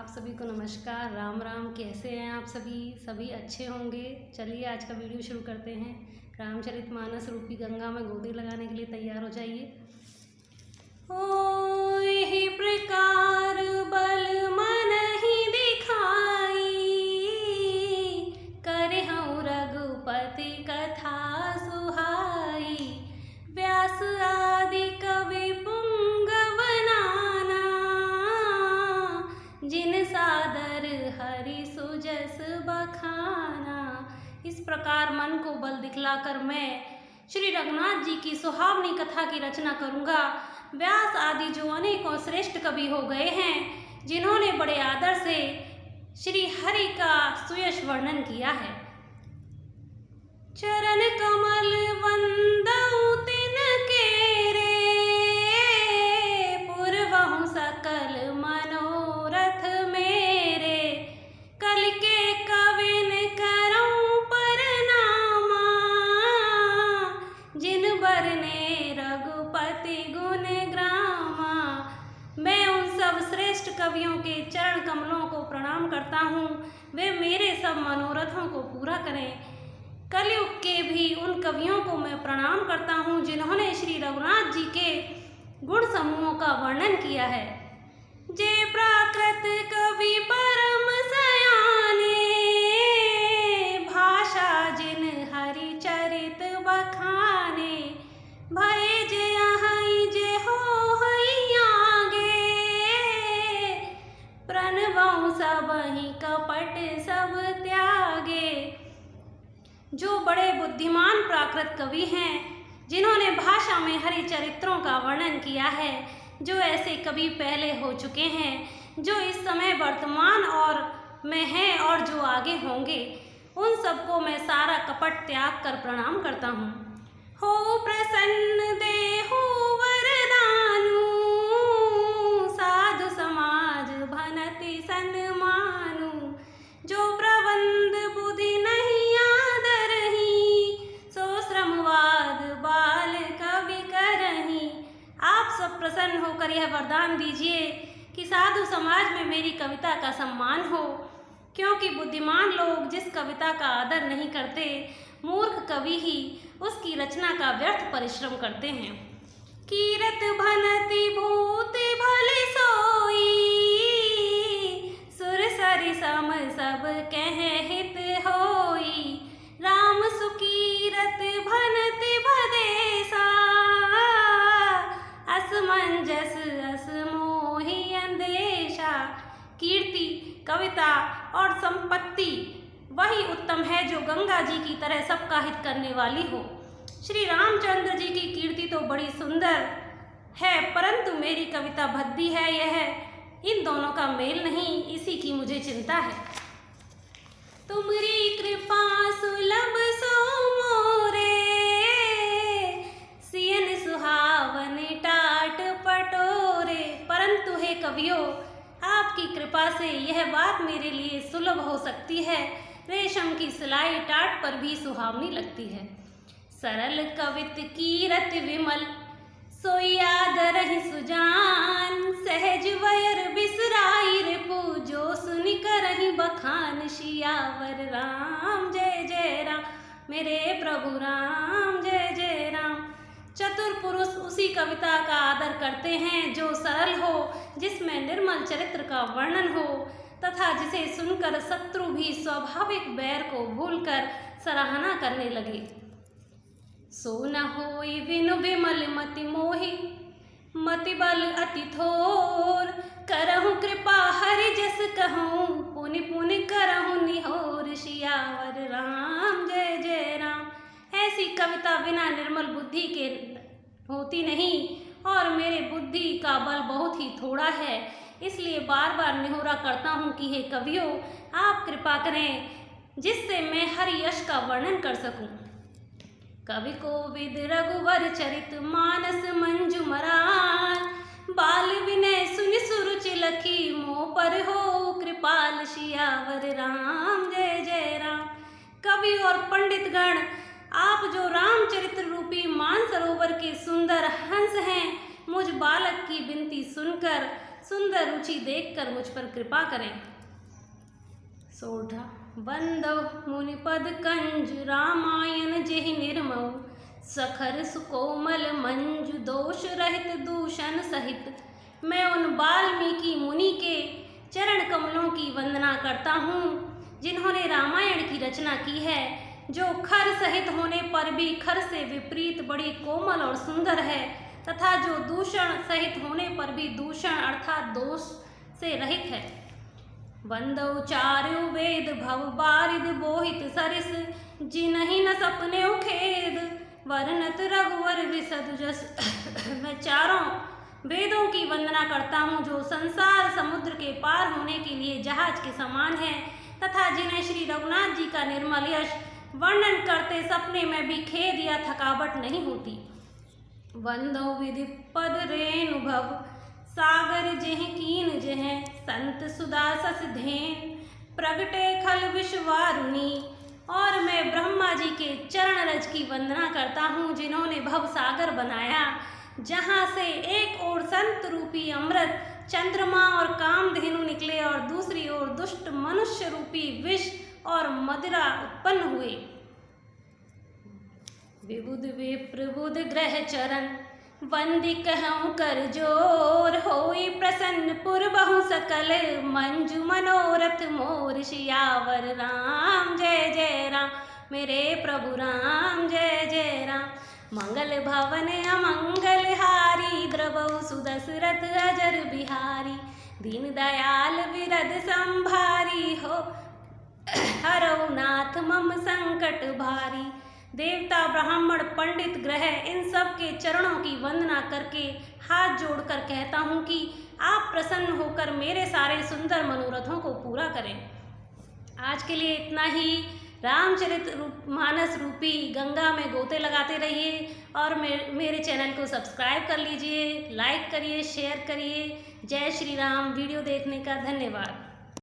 आप सभी को नमस्कार, राम राम। कैसे हैं आप सभी? सभी अच्छे होंगे। चलिए आज का वीडियो शुरू करते हैं। रामचरितमानस रूपी गंगा में गोदी लगाने के लिए तैयार हो जाइए। ओ यही प्रकार बल मन ही दिखाई, करहु रघुपति कथा सुहाई। व्यास आदि कवि पुंगव नाना, जिन सादर हरि सुजस बखाना। इस प्रकार मन को बल दिखलाकर मैं श्री रघुनाथ जी की सुहावनी कथा की रचना करूंगा। व्यास आदि जो अनेकों श्रेष्ठ कवि हो गए हैं, जिन्होंने बड़े आदर से श्री हरि का सुयश वर्णन किया है। चरण कमल वंदउ तिनके रे, पुरवहु सकल मनोरथ मेरे। कल के कविन करऊं परनामा, जिन बरने रघुपति गुण ग्रामा। मैं उन सब श्रेष्ठ कवियों के चरण कमलों को प्रणाम करता हूँ। वे मेरे सब मनोरथों को पूरा करें। कलयुग के भी उन कवियों को मैं प्रणाम करता हूँ, जिन्होंने श्री रघुनाथ जी के गुण समूहों का वर्णन किया है। जय प्राकृत कवि परम सयाने, भाषा जिन हरि चरित बखाने। भय जय हई जय हो हई आगे, प्रणवउ सबहि कपट सब त्यागे। जो बड़े बुद्धिमान प्राकृत कवि हैं, जिन्होंने भाषा में हरि चरित्रों का वर्णन किया है, जो ऐसे कवि पहले हो चुके हैं, जो इस समय वर्तमान और में हैं और जो आगे होंगे, उन सबको मैं सारा कपट त्याग कर प्रणाम करता हूँ। हो प्रसन्न देहु वरदानु, साधु समाज भनति सन्मानु। जो प्रबंध बुद्धि नहीं सब प्रसन्न होकर यह वरदान दीजिए कि साधु समाज में मेरी कविता का सम्मान हो, क्योंकि बुद्धिमान लोग जिस कविता का आदर नहीं करते, मूर्ख कवि ही उसकी रचना का व्यर्थ परिश्रम करते हैं। कीरत भनति भूत भले सोई, सुर सरि सम सब कह हित होई। राम सुकीरत भनति भदेसा, असमंजस अस मोहि अंदेशा। कीर्ति, कविता और संपत्ति वही उत्तम है जो गंगा जी की तरह सबका हित करने वाली हो। श्री रामचंद्र जी की कीर्ति तो बड़ी सुंदर है, परंतु मेरी कविता भद्दी है। यह इन दोनों का मेल नहीं, इसी की मुझे चिंता है। तुमरी कृपा सुलभ सो मोरे, सियन सुहावन टाट पटोरे। परंतु हे कवियों, आपकी कृपा से यह बात मेरे लिए सुलभ हो सकती है। रेशम की सिलाई टाट पर भी सुहावनी लगती है। सरल कवित कीरत विमल, सोई आदरहि सुजान। सहज वयर बिसराई रिपु, जो सुनि करहि बखान। सियावर राम जय जय राम, मेरे प्रभु राम जय जय राम। चतुर पुरुष उसी कविता का आदर करते हैं जो सरल हो, जिसमें निर्मल चरित्र का वर्णन हो, तथा जिसे सुनकर शत्रु भी स्वाभाविक बैर को भूलकर सराहना करने लगे। सो न होई विनु विमल मति मोहि, मति बल अति थोर। करहु कृपा हरि जस कहूँ, पुनि पुनि करहु निहोर। सियावर राम जय जय राम। ऐसी कविता बिना निर्मल बुद्धि के होती नहीं, और मेरे बुद्धि का बल बहुत ही थोड़ा है। इसलिए बार बार निहोरा करता हूँ कि हे कवियों, आप कृपा करें, जिससे मैं हरि यश का वर्णन कर सकूं। कवि कोविद रघुवर चरित मानस मंजु मरान। बाल विनय सुनि सुरुचि लखी, मोह पर हो कृपाल। सियावर राम जय जय राम। कवि और पंडित गण, आप जो रामचरित्र रूपी मानसरोवर के सुंदर हंस हैं, मुझ बालक की विनती सुनकर सुंदर रुचि देखकर मुझ पर कृपा करें। सोढ़ा बंदव मुनिपद कंज रामायण जेहि निर्मऊ सखर सुकोमल मंजु दोष रहित दूषण सहित। मैं उन वाल्मीकि मुनि के चरण कमलों की वंदना करता हूँ जिन्होंने रामायण की रचना की है, जो खर सहित होने पर भी खर से विपरीत बड़ी कोमल और सुंदर है तथा जो दूषण सहित होने पर भी दूषण अर्थात दोष से रहित है। बंदौ चार्यो वेद भव बारिद बोहित सरिस जिनहि न सपने खेद वर्णत रघुवर विशद जस। मैं चारों वेदों की वंदना करता हूँ जो संसार समुद्र के पार होने के लिए जहाज के समान है तथा जिन्हें श्री रघुनाथ जी का निर्मल यश वर्णन करते सपने में भी खेद या थकावट नहीं होती। वंदो विधि पद रेणु भव सागर जेह कीन जेह संत सुदा सस धेन प्रगटे खल विश्वारुणी। और मैं ब्रह्मा जी के चरण रज की वंदना करता हूँ जिन्होंने भव सागर बनाया, जहाँ से एक ओर संत रूपी अमृत चंद्रमा और कामधेनु निकले और दूसरी ओर दुष्ट मनुष्य रूपी विष और मदिरा उत्पन्न हुए। विबुध विप्रबुध ग्रह चरण वंदि कहूँ कर जोर होई प्रसन्न पुर बहु सकल मंजु मनोरथ मोर सियावर राम जय जय राम। मेरे प्रभु राम जय जय राम। मंगल भवन अमंगल हारी द्रवहु सुदशरथ अजर बिहारी दीन दयाल विरद संभारी हो हरौ नाथ मम संकट भारी। देवता ब्राह्मण पंडित ग्रह इन सब के चरणों की वंदना करके हाथ जोड़कर कहता हूँ कि आप प्रसन्न होकर मेरे सारे सुंदर मनोरथों को पूरा करें। आज के लिए इतना ही। रामचरित मानस रूपी गंगा में गोते लगाते रहिए और मेरे चैनल को सब्सक्राइब कर लीजिए, लाइक करिए, शेयर करिए। जय श्री राम। वीडियो देखने का धन्यवाद।